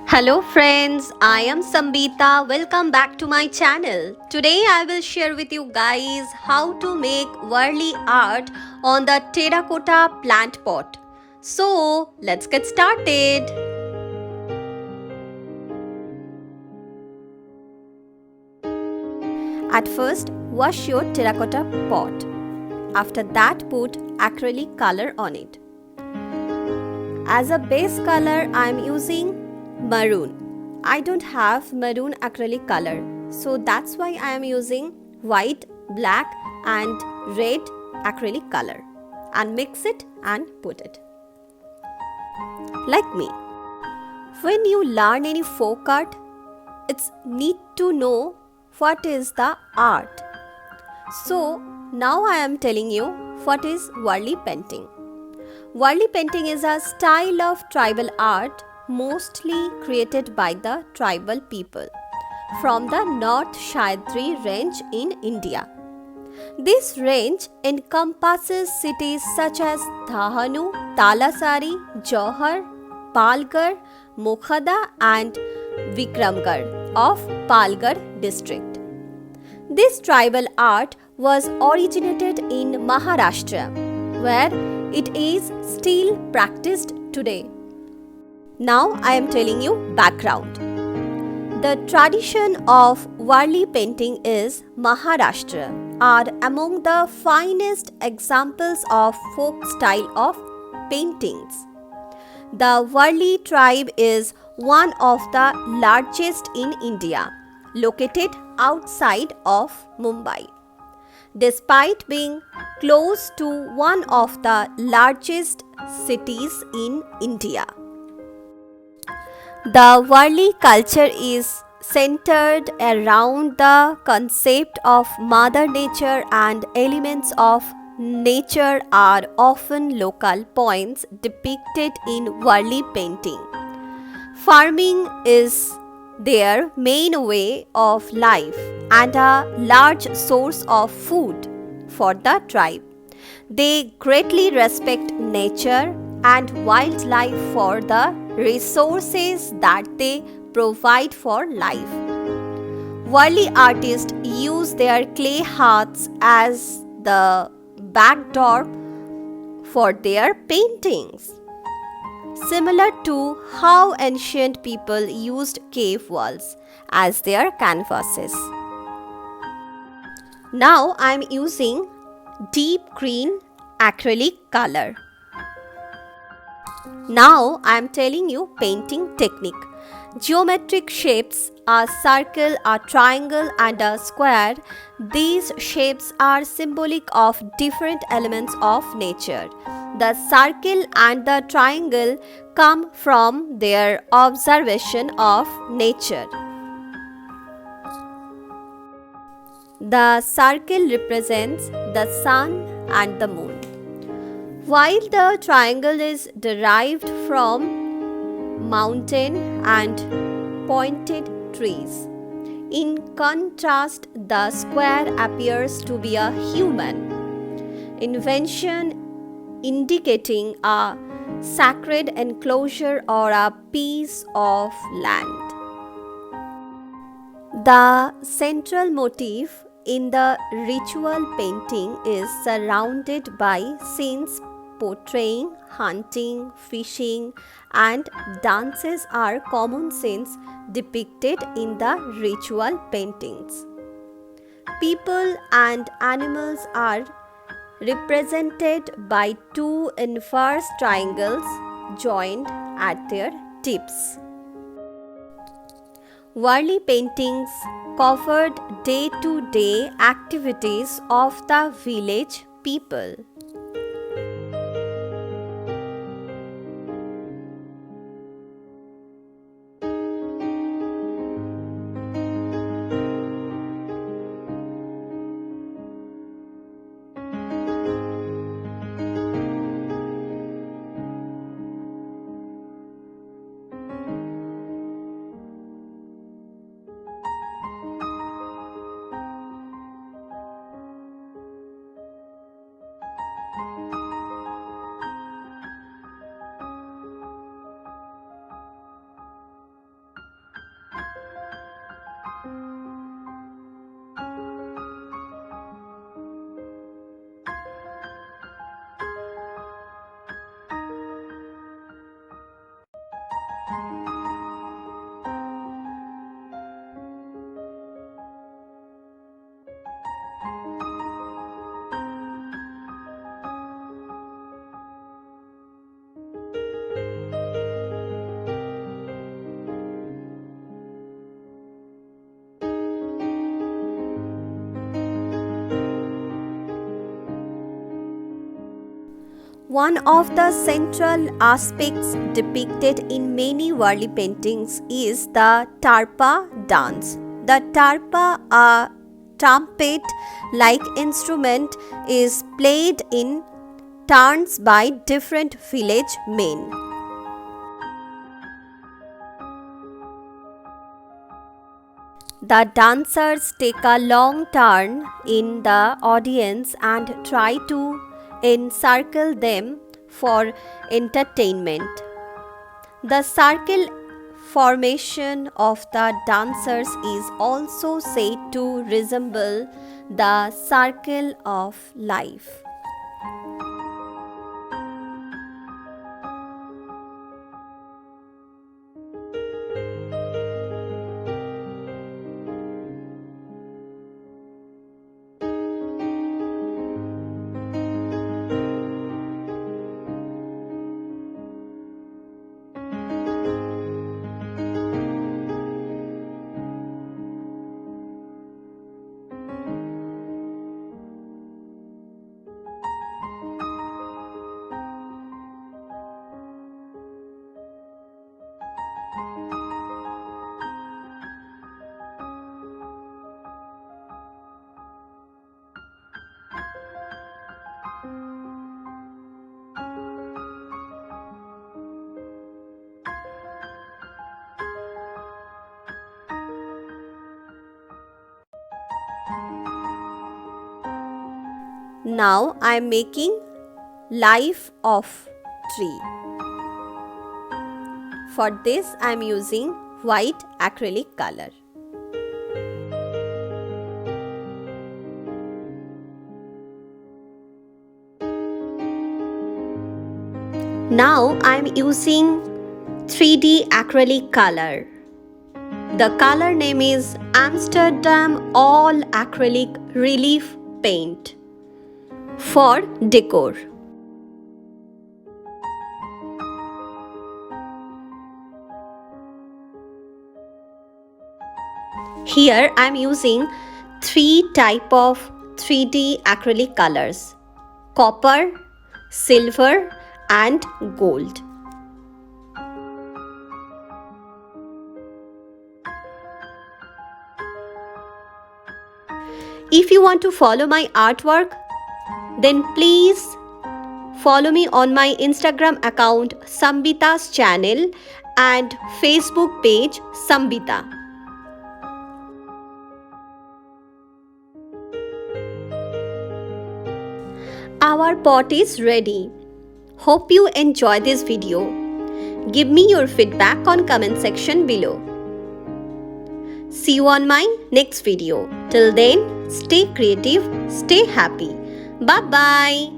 Hello friends, I am Sambita. Welcome back to my channel. Today I will share with you guys how to make Warli art on the terracotta plant pot. So, let's get started. At first, wash your terracotta pot. After that, put acrylic color on it. As a base color, I am using maroon. I don't have maroon acrylic color, so that's why I am using white, black and red acrylic color, and mix it and put it. Like me. When you learn any folk art, it's need to know what is the art. So now I am telling you what is Warli painting. Warli painting is a style of tribal art mostly created by the tribal people from the North Sahyadri range in India. This range encompasses cities such as Dhahanu, Talasari, Johar, Palghar, Mokhada and Vikramgarh of Palghar district. This tribal art was originated in Maharashtra, where it is still practiced today. Now I am telling you background. The tradition of Warli painting is Maharashtra are among the finest examples of folk style of paintings. The Warli tribe is one of the largest in India, located outside of Mumbai. Despite being close to one of the largest cities in India. The Warli culture is centered around the concept of Mother Nature, and elements of nature are often local points depicted in Warli painting. Farming is their main way of life and a large source of food for the tribe. They greatly respect nature and wildlife for the resources that they provide for life. Warli artists use their clay hearts as the backdrop for their paintings, similar to how ancient people used cave walls as their canvases. Now I am using deep green acrylic color. Now I am telling you painting technique. Geometric shapes, a circle, a triangle and a square. These shapes are symbolic of different elements of nature. The circle and the triangle come from their observation of nature. The circle represents the sun and the moon, while the triangle is derived from mountain and pointed trees. In contrast, the square appears to be a human invention indicating a sacred enclosure or a piece of land. The central motif in the ritual painting is surrounded by scenes portraying hunting, fishing, and dances are common scenes depicted in the ritual paintings. People and animals are represented by two inverse triangles joined at their tips. Warli paintings covered day-to-day activities of the village people. One of the central aspects depicted in many Warli paintings is the tarpa dance. The tarpa, a trumpet-like instrument, is played in turns by different village men. The dancers take a long turn in the audience and try to encircle them for entertainment. The circle formation of the dancers is also said to resemble the circle of life. Now I am making life of tree. For this I am using white acrylic color. Now I am using 3D acrylic color. The color name is Amsterdam All Acrylic Relief Paint for decor. Here I am using 3 type of 3D acrylic colors: copper, silver and gold. If you want to follow my artwork, then please follow me on my Instagram account Sambita's channel and Facebook page Sambita. Our pot is ready. Hope you enjoy this video. Give me your feedback on comment section below. See you on my next video. Till then, stay creative, stay happy. Bye bye.